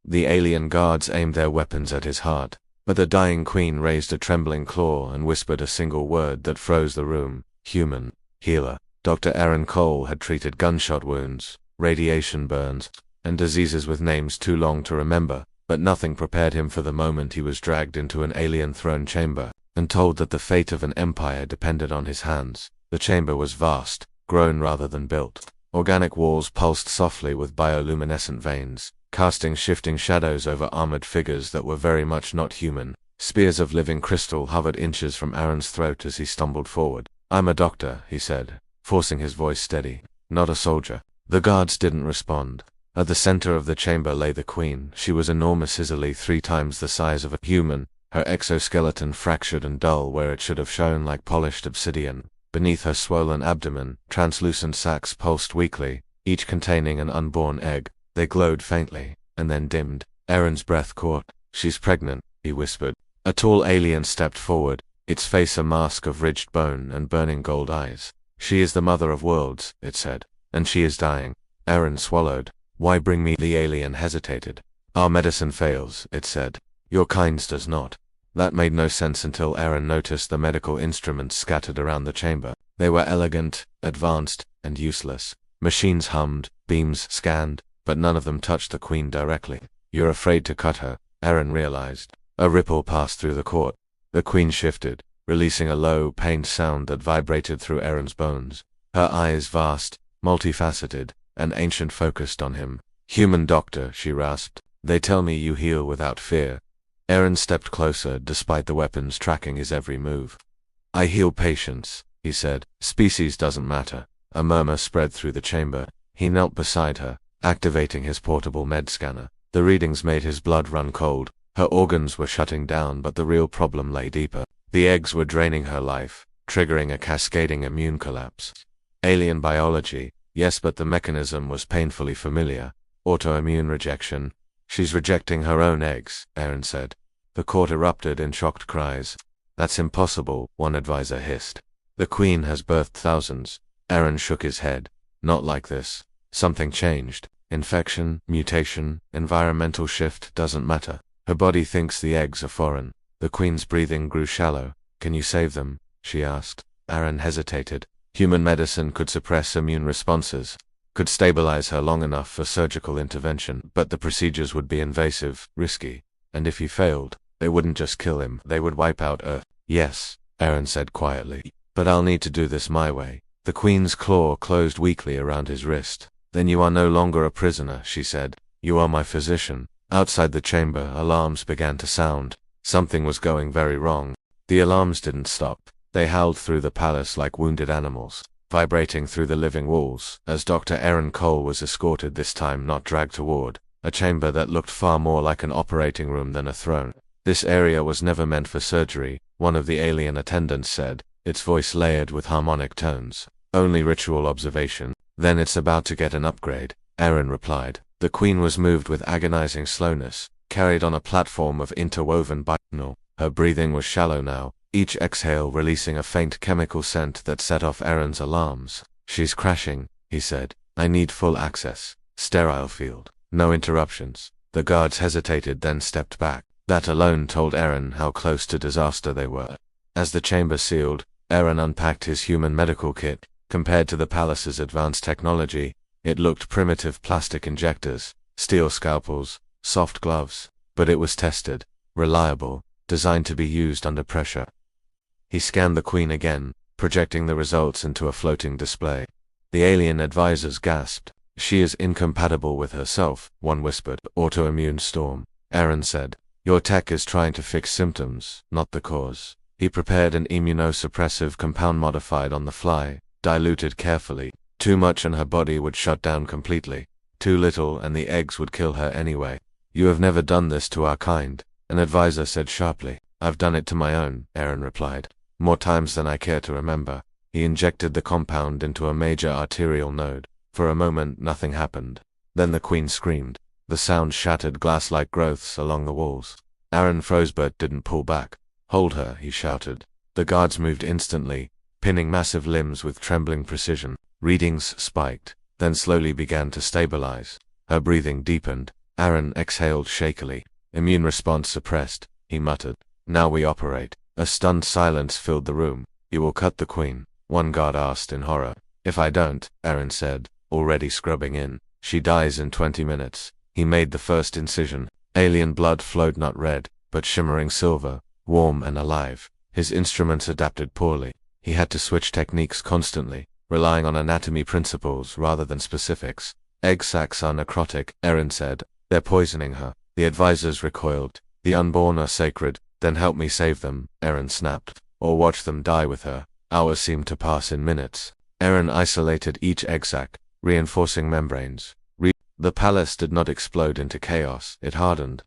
The alien guards aimed their weapons at his heart, but the dying queen raised a trembling claw and whispered a single word that froze the room: human. Healer. Dr. Aaron Cole had treated gunshot wounds, radiation burns, and diseases with names too long to remember, but nothing prepared him for the moment he was dragged into an alien throne chamber, and told that the fate of an empire depended on his hands. The chamber was vast, grown rather than built. Organic walls pulsed softly with bioluminescent veins, casting shifting shadows over armored figures that were very much not human. Spears of living crystal hovered inches from Aaron's throat as he stumbled forward. "I'm a doctor," he said, forcing his voice steady, "not a soldier." The guards didn't respond. At the center of the chamber lay the queen. She was enormous, easily 3 times the size of a human, her exoskeleton fractured and dull where it should have shone like polished obsidian. Beneath her swollen abdomen, translucent sacs pulsed weakly, each containing an unborn egg. They glowed faintly, and then dimmed. Aaron's breath caught. "She's pregnant," he whispered. A tall alien stepped forward, its face a mask of ridged bone and burning gold eyes. "She is the mother of worlds," it said, "and she is dying." Aaron swallowed. "Why bring me?" The alien hesitated. "Our medicine fails," it said. "Your kind's does not." That made no sense until Aaron noticed the medical instruments scattered around the chamber. They were elegant, advanced, and useless. Machines hummed, beams scanned, but none of them touched the queen directly. "You're afraid to cut her," Aaron realized. A ripple passed through the court. The queen shifted, releasing a low, pained sound that vibrated through Aaron's bones. Her eyes, vast, multifaceted, and ancient, focused on him. "Human doctor," she rasped. "They tell me you heal without fear." Aaron stepped closer, despite the weapons tracking his every move. "I heal patients," he said. "Species doesn't matter." A murmur spread through the chamber. He knelt beside her, activating his portable med scanner. The readings made his blood run cold. Her organs were shutting down, but the real problem lay deeper. The eggs were draining her life, triggering a cascading immune collapse. Alien biology, yes, but the mechanism was painfully familiar. Autoimmune rejection. "She's rejecting her own eggs," Aaron said. The court erupted in shocked cries. "That's impossible," one advisor hissed. "The queen has birthed thousands." Aaron shook his head. "Not like this. Something changed. Infection, mutation, environmental shift, doesn't matter. Her body thinks the eggs are foreign." The queen's breathing grew shallow. "Can you save them?" she asked. Aaron hesitated. Human medicine could suppress immune responses, could stabilize her long enough for surgical intervention, but the procedures would be invasive, risky, and if he failed, they wouldn't just kill him, they would wipe out Earth. "Yes," Aaron said quietly, "but I'll need to do this my way." The queen's claw closed weakly around his wrist. "Then you are no longer a prisoner," she said. "You are my physician." Outside the chamber, alarms began to sound. Something was going very wrong. The alarms didn't stop. They howled through the palace like wounded animals, vibrating through the living walls, as Dr. Aaron Cole was escorted, this time not dragged toward a chamber that looked far more like an operating room than a throne. "This area was never meant for surgery," one of the alien attendants said, its voice layered with harmonic tones. "Only ritual observation." "Then it's about to get an upgrade," Aaron replied. The queen was moved with agonizing slowness, carried on a platform of interwoven binaural. Her breathing was shallow now, each exhale releasing a faint chemical scent that set off Aaron's alarms. "She's crashing," he said. "I need full access. Sterile field. No interruptions." The guards hesitated, then stepped back. That alone told Aaron how close to disaster they were. As the chamber sealed, Aaron unpacked his human medical kit. Compared to the palace's advanced technology, it looked primitive: plastic injectors, steel scalpels, soft gloves. But it was tested, reliable, designed to be used under pressure. He scanned the queen again, projecting the results into a floating display. The alien advisors gasped. "She is incompatible with herself," one whispered. "Autoimmune storm," Aaron said. "Your tech is trying to fix symptoms, not the cause." He prepared an immunosuppressive compound modified on the fly, diluted carefully. Too much and her body would shut down completely. Too little and the eggs would kill her anyway. "You have never done this to our kind," an advisor said sharply. "I've done it to my own," Aaron replied. "More times than I care to remember." He injected the compound into a major arterial node. For a moment, nothing happened. Then the queen screamed. The sound shattered glass-like growths along the walls. Aaron froze but didn't pull back. "Hold her," he shouted. The guards moved instantly, pinning massive limbs with trembling precision. Readings spiked, then slowly began to stabilize. Her breathing deepened. Aaron exhaled shakily. Immune response suppressed, he muttered. Now we operate. A stunned silence filled the room. You will cut the queen? One guard asked in horror. If I don't, Aaron said, already scrubbing in. She dies in 20 minutes. He made the first incision. Alien blood flowed not red, but shimmering silver, warm and alive. His instruments adapted poorly. He had to switch techniques constantly, relying on anatomy principles rather than specifics. Egg sacs are necrotic, Aaron said. They're poisoning her. The advisors recoiled. The unborn are sacred. Then help me save them, Aaron snapped, or watch them die with her. Hours seemed to pass in minutes. Aaron isolated each egg sac, reinforcing membranes. The palace did not explode into chaos, it hardened.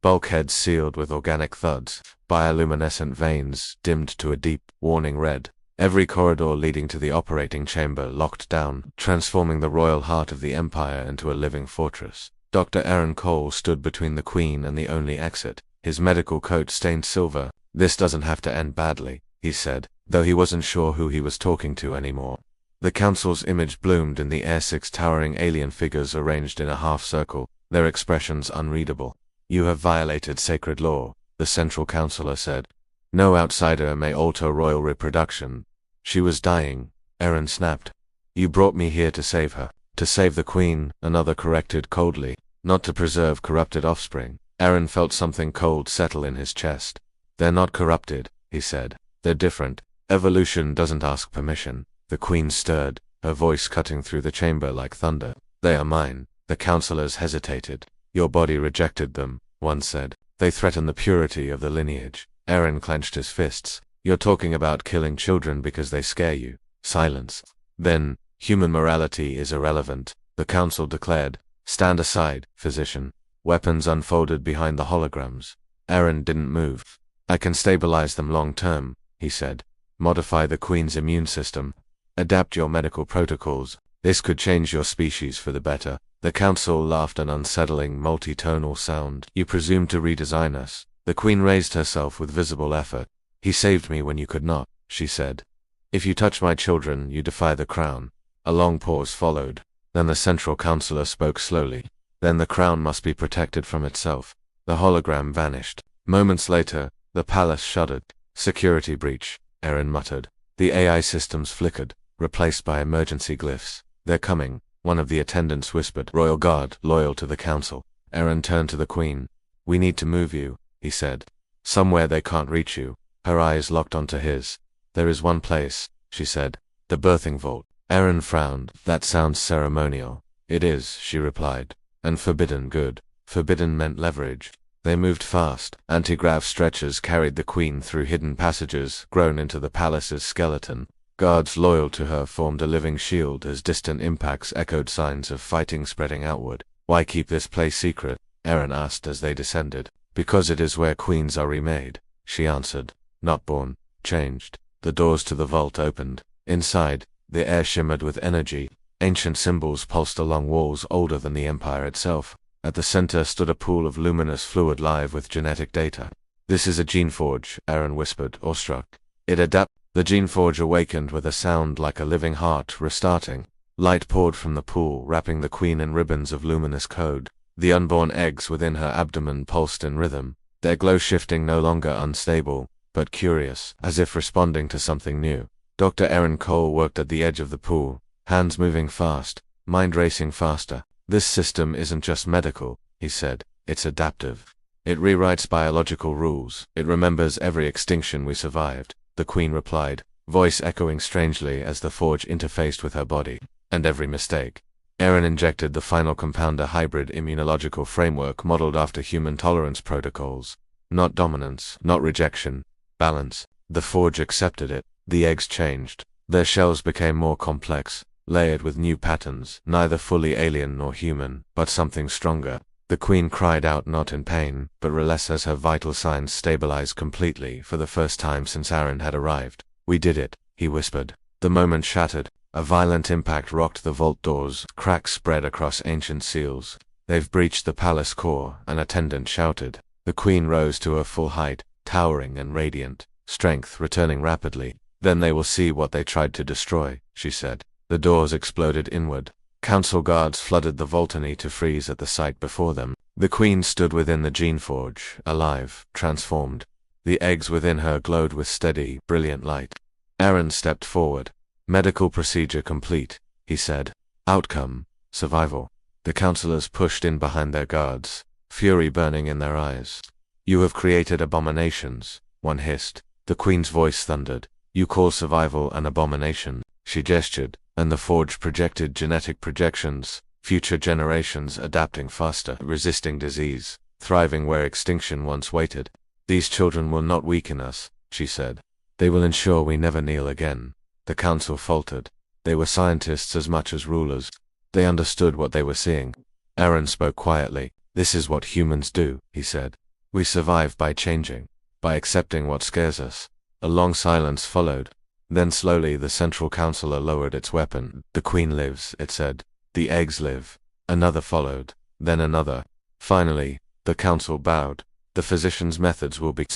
Bulkheads sealed with organic thuds, bioluminescent veins dimmed to a deep, warning red. Every corridor leading to the operating chamber locked down, transforming the royal heart of the empire into a living fortress. Dr. Aaron Cole stood between the queen and the only exit, his medical coat stained silver. This doesn't have to end badly, he said, though he wasn't sure who he was talking to anymore. The council's image bloomed in the air, 6 towering alien figures arranged in a half-circle, their expressions unreadable. You have violated sacred law, the central councilor said. No outsider may alter royal reproduction. She was dying, Aaron snapped. You brought me here to save her. To save the queen, another corrected coldly, not to preserve corrupted offspring. Aaron felt something cold settle in his chest. They're not corrupted, he said. They're different. Evolution doesn't ask permission. The queen stirred, her voice cutting through the chamber like thunder. They are mine. The councillors hesitated. Your body rejected them, one said. They threaten the purity of the lineage. Aaron clenched his fists. You're talking about killing children because they scare you. Silence. Then, human morality is irrelevant, the council declared. Stand aside, physician. Weapons unfolded behind the holograms. Aaron didn't move. I can stabilize them long term, he said. Modify the queen's immune system. Adapt your medical protocols. This could change your species for the better. The council laughed an unsettling, multi-tonal sound. You presume to redesign us. The queen raised herself with visible effort. He saved me when you could not, she said. If you touch my children, you defy the crown. A long pause followed. Then the central councillor spoke slowly. Then the crown must be protected from itself. The hologram vanished. Moments later, the palace shuddered. Security breach, Aaron muttered. The AI systems flickered, replaced by emergency glyphs. They're coming, one of the attendants whispered. Royal Guard, loyal to the council. Aaron turned to the queen. We need to move you, he said. Somewhere they can't reach you. Her eyes locked onto his. There is one place, she said. The birthing vault. Aaron frowned. That sounds ceremonial. It is, she replied. And forbidden good. Forbidden meant leverage. They moved fast. Anti-grav stretchers carried the queen through hidden passages grown into the palace's skeleton. Guards loyal to her formed a living shield as distant impacts echoed signs of fighting spreading outward. Why keep this place secret? Aaron asked as they descended. Because it is where queens are remade, she answered. Not born, changed. The doors to the vault opened. Inside, the air shimmered with energy. Ancient symbols pulsed along walls older than the empire itself. At the center stood a pool of luminous fluid live with genetic data. This is a gene forge, Aaron whispered, awestruck. It adapted. The gene forge awakened with a sound like a living heart restarting. Light poured from the pool, wrapping the queen in ribbons of luminous code. The unborn eggs within her abdomen pulsed in rhythm, their glow shifting no longer unstable, but curious, as if responding to something new. Dr. Aaron Cole worked at the edge of the pool, hands moving fast, mind racing faster. This system isn't just medical, he said, it's adaptive. It rewrites biological rules, it remembers every extinction we survived, the queen replied, voice echoing strangely as the forge interfaced with her body, and every mistake. Aaron injected the final compounder hybrid immunological framework modeled after human tolerance protocols. Not dominance, not rejection, balance. The forge accepted it. The eggs changed. Their shells became more complex, layered with new patterns, neither fully alien nor human, but something stronger. The queen cried out not in pain, but relief as her vital signs stabilized completely for the first time since Aaron had arrived. We did it, he whispered. The moment shattered. A violent impact rocked the vault doors, cracks spread across ancient seals. They've breached the palace core, an attendant shouted. The queen rose to her full height, towering and radiant, strength returning rapidly. Then they will see what they tried to destroy, she said. The doors exploded inward. Council guards flooded the Voltony to freeze at the sight before them. The Queen stood within the gene forge, alive, transformed. The eggs within her glowed with steady, brilliant light. Aaron stepped forward. "Medical procedure complete," he said. "Outcome, survival." The councillors pushed in behind their guards, fury burning in their eyes. "You have created abominations," one hissed. The Queen's voice thundered. "You call survival an abomination?" She gestured, and the forge projected genetic projections, future generations adapting faster, resisting disease, thriving where extinction once waited. "These children will not weaken us," she said. "They will ensure we never kneel again." The council faltered. They were scientists as much as rulers. They understood what they were seeing. Aaron spoke quietly. "This is what humans do," he said. "We survive by changing, by accepting what scares us." A long silence followed. Then slowly the central councillor lowered its weapon. "The Queen lives," it said. "The eggs live." Another followed, then another. Finally, the council bowed. "The physician's methods will be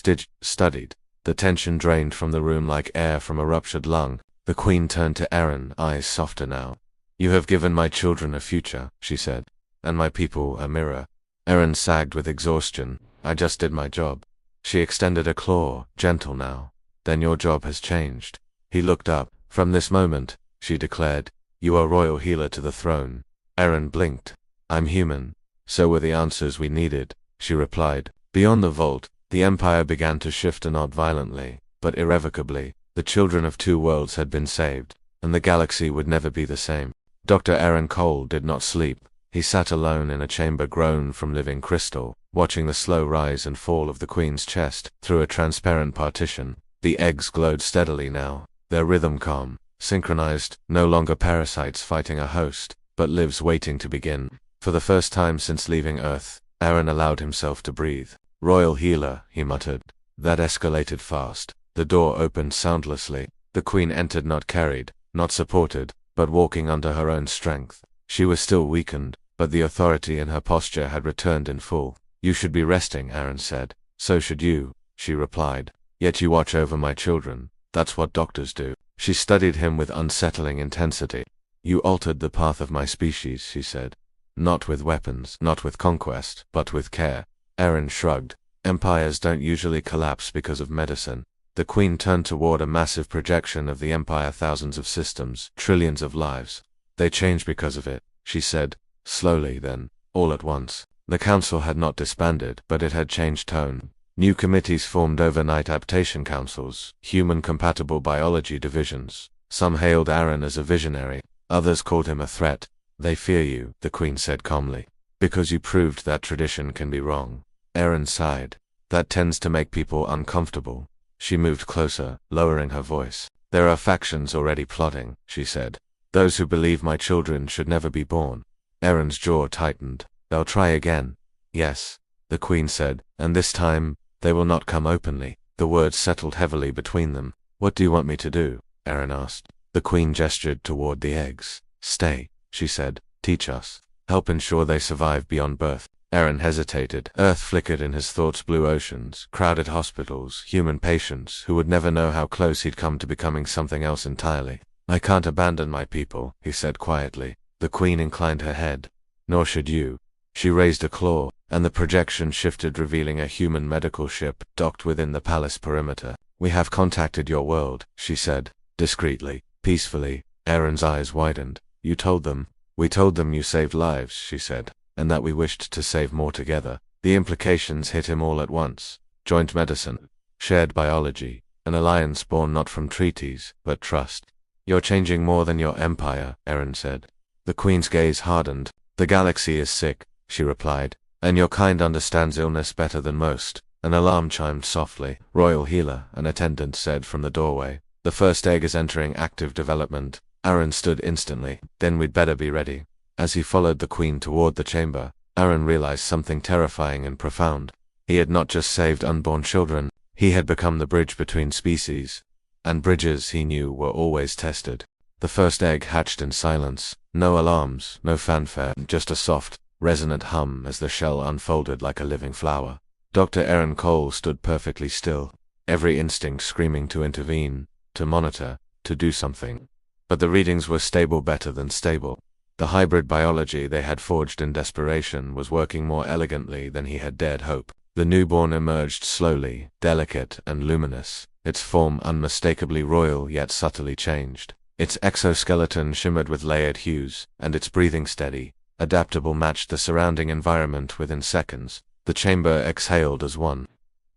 studied." The tension drained from the room like air from a ruptured lung. The Queen turned to Aaron, eyes softer now. "You have given my children a future," she said, "and my people a mirror." Aaron sagged with exhaustion. "I just did my job." She extended a claw, gentle now. "Then your job has changed." He looked up. "From this moment," she declared, "you are royal healer to the throne." Aaron blinked. "I'm human." "So were the answers we needed," she replied. Beyond the vault, the Empire began to shift, and not violently, but irrevocably. The children of two worlds had been saved, and the galaxy would never be the same. Dr. Aaron Cole did not sleep. He sat alone in a chamber grown from living crystal, watching the slow rise and fall of the Queen's chest through a transparent partition. The eggs glowed steadily now, their rhythm calm, synchronized, no longer parasites fighting a host, but lives waiting to begin. For the first time since leaving Earth, Aaron allowed himself to breathe. "Royal healer," he muttered. That escalated fast. The door opened soundlessly. The Queen entered, not carried, not supported, but walking under her own strength. She was still weakened, but the authority in her posture had returned in full. "You should be resting," Aaron said. "So should you," she replied. "Yet you watch over my children. That's what doctors do." She studied him with unsettling intensity. "You altered the path of my species," she said. "Not with weapons, not with conquest, but with care." Aaron shrugged. "Empires don't usually collapse because of medicine." The Queen turned toward a massive projection of the Empire, thousands of systems, trillions of lives. "They change because of it," she said, slowly, then, all at once. The council had not disbanded, but it had changed tone. New committees formed, overnight adaptation councils, human-compatible biology divisions. Some hailed Aaron as a visionary, others called him a threat. "They fear you," the Queen said calmly, "because you proved that tradition can be wrong." Aaron sighed. "That tends to make people uncomfortable." She moved closer, lowering her voice. "There are factions already plotting," she said. "Those who believe my children should never be born." Aaron's jaw tightened. "They'll try again." "Yes," the Queen said, "and this time, they will not come openly." The words settled heavily between them. "What do you want me to do?" Aaron asked. The Queen gestured toward the eggs. "Stay," she said. "Teach us. Help ensure they survive beyond birth." Aaron hesitated. Earth flickered in his thoughts, blue oceans, crowded hospitals, human patients who would never know how close he'd come to becoming something else entirely. "I can't abandon my people," he said quietly. The Queen inclined her head. "Nor should you." She raised a claw, and the projection shifted, revealing a human medical ship docked within the palace perimeter. "We have contacted your world," she said, discreetly, peacefully. Aaron's eyes widened. "You told them?" "We told them you saved lives," she said, "and that we wished to save more together." The implications hit him all at once. Joint medicine, shared biology, an alliance born not from treaties, but trust. "You're changing more than your empire," Aaron said. The Queen's gaze hardened. "The galaxy is sick," she replied, "and your kind understands illness better than most." An alarm chimed softly. "Royal healer," an attendant said from the doorway. "The first egg is entering active development." Aaron stood instantly. "Then we'd better be ready." As he followed the Queen toward the chamber, Aaron realized something terrifying and profound. He had not just saved unborn children, he had become the bridge between species. And bridges, he knew, were always tested. The first egg hatched in silence. No alarms, no fanfare, just a soft, resonant hum as the shell unfolded like a living flower. Dr. Aaron Cole stood perfectly still, every instinct screaming to intervene, to monitor, to do something. But the readings were stable, better than stable. The hybrid biology they had forged in desperation was working more elegantly than he had dared hope. The newborn emerged slowly, delicate and luminous, its form unmistakably royal yet subtly changed. Its exoskeleton shimmered with layered hues, and its breathing steady, adaptable matched the surrounding environment within seconds. The chamber exhaled as one.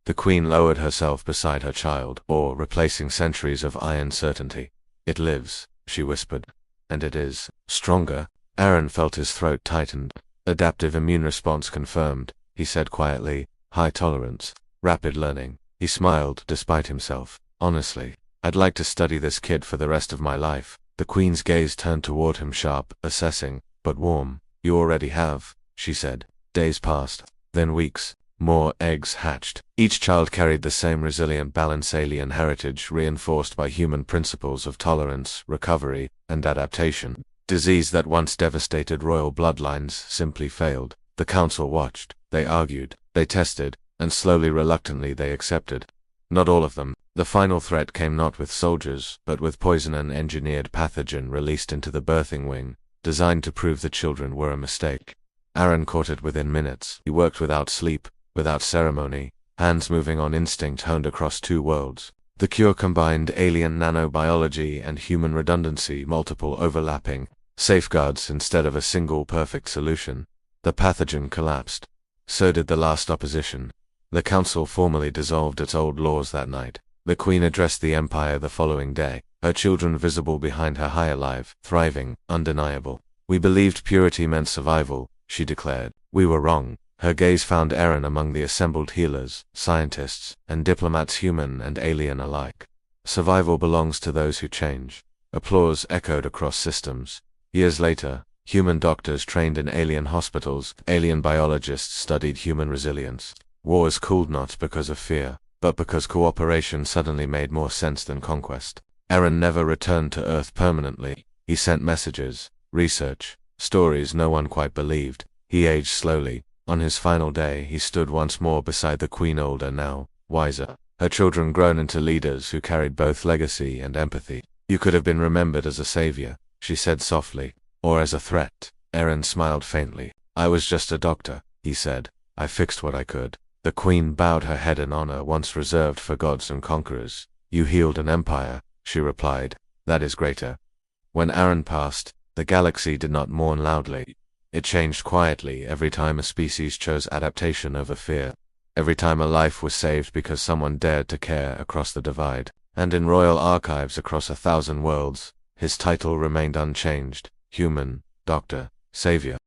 The queen lowered herself beside her child, or replacing centuries of iron certainty. "It lives," she whispered. "And it is stronger." Aaron felt his throat tightened. "Adaptive immune response confirmed," he said quietly. "High tolerance. Rapid learning." He smiled despite himself. "Honestly, I'd like to study this kid for the rest of my life." The queen's gaze turned toward him sharp, assessing, but warm. "You already have," she said. Days passed, then weeks. More eggs hatched. Each child carried the same resilient balanced alien heritage reinforced by human principles of tolerance, recovery, and adaptation. Disease that once devastated royal bloodlines simply failed. The council watched. They argued. They tested. And slowly, reluctantly, they accepted. Not all of them. The final threat came not with soldiers, but with poison and engineered pathogen released into the birthing wing, designed to prove the children were a mistake. Aaron caught it within minutes. He worked without sleep, without ceremony, hands moving on instinct honed across two worlds. The cure combined alien nanobiology and human redundancy, multiple overlapping safeguards instead of a single perfect solution. The pathogen collapsed. So did the last opposition. The council formally dissolved its old laws that night. The queen addressed the empire the following day, her children visible behind her high alive, thriving, undeniable. "We believed purity meant survival," she declared. "We were wrong." Her gaze found Aaron among the assembled healers, scientists, and diplomats, human and alien alike. "Survival belongs to those who change." Applause echoed across systems. Years later, human doctors trained in alien hospitals, alien biologists studied human resilience. Wars cooled not because of fear, but because cooperation suddenly made more sense than conquest. Aaron never returned to Earth permanently. He sent messages, research, stories no one quite believed. He aged slowly. On his final day, he stood once more beside the queen, older now, wiser. Her children grown into leaders who carried both legacy and empathy. "You could have been remembered as a savior," she said softly, "or as a threat." Aaron smiled faintly. "I was just a doctor," he said. "I fixed what I could." The queen bowed her head in honor once reserved for gods and conquerors. "You healed an empire," she replied. "That is greater." When Aaron passed, the galaxy did not mourn loudly. It changed quietly every time a species chose adaptation over fear. Every time a life was saved because someone dared to care across the divide. And in royal archives across 1,000 worlds, his title remained unchanged: human, doctor, savior.